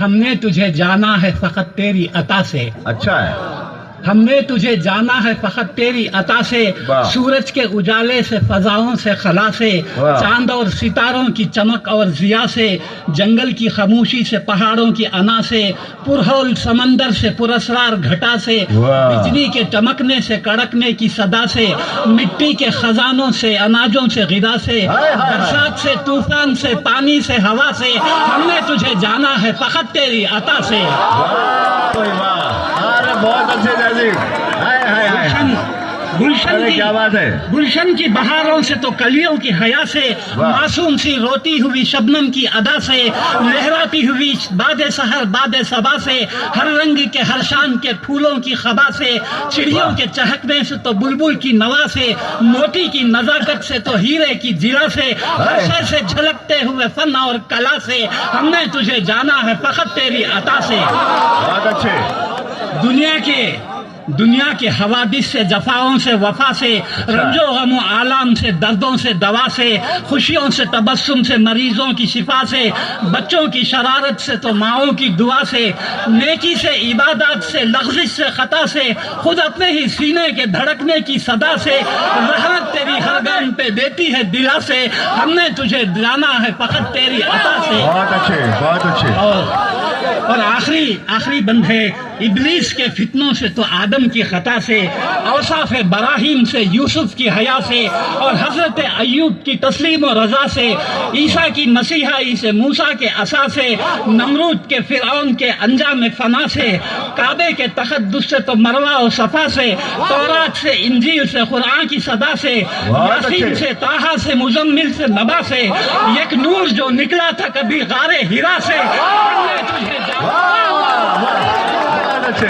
ہم نے تجھے جانا ہے فقط تیری عطا سے. اچھا ہے. ہم نے تجھے جانا ہے فقط تیری عطا سے. سورج کے اجالے سے، فضاؤں سے، خلا سے، چاند اور ستاروں کی چمک اور ضیاء سے، جنگل کی خاموشی سے، پہاڑوں کی انا سے، پرہول سمندر سے، پراسرار گھٹا سے، بجلی کے چمکنے سے، کڑکنے کی صدا سے، مٹی کے خزانوں سے، اناجوں سے، غذا سے، برسات سے، طوفان سے، پانی سے، ہوا سے. ہم نے تجھے جانا ہے فقط تیری عطا سے. بہت اچھے جی. گلشن کی بہاروں سے تو کلیوں کی حیا سے، معصوم سی روتی ہوئی شبنم کی ادا سے، لہراتی ہوئی باد سحر باد صبا سے، ہر رنگ کے ہر شان کے پھولوں کی خبا سے، چڑیوں کے چہکنے سے تو بلبل کی نوا سے، موتی کی نزاکت سے تو ہیرے کی جرا سے، ہر شے سے جھلکتے ہوئے فن اور کلا سے. ہم نے تجھے جانا ہے فقط تیری عطا سے. بہت اچھے. دنیا کے حوادث سے، جفاؤں سے، وفا سے، رنج و غم و آلام سے، دردوں سے، دوا سے، خوشیوں سے، تبسم سے، مریضوں کی شفا سے، بچوں کی شرارت سے تو ماؤں کی دعا سے، نیکی سے، عبادات سے، لغزش سے، خطا سے، خود اپنے ہی سینے کے دھڑکنے کی صدا سے، رحمت تیری ہر گام پہ دیتی ہے دلا سے. ہم نے تجھے جانا ہے فقط تیری عطا سے. بہت اچھے، بہت اچھے. اور آخری بند ہے، ابلیس کے فتنوں سے تو آدم کی خطا سے، اوصاف براہیم سے، یوسف کی حیا سے، اور حضرت ایوب کی تسلیم و رضا سے، عیسیٰ کی مسیحائی سے، موسیٰ کے عصا سے، نمرود کے فرعون کے انجام فنا سے، کعبے کے تقدس سے تو مروہ و صفا سے، تورات سے، انجیل سے، قرآن کی صدا سے، یاسین سے، طٰہٰ سے، مزمل سے، نبا سے، یک نور جو نکلا تھا کبھی غار ہرا سے. بہت اچھے.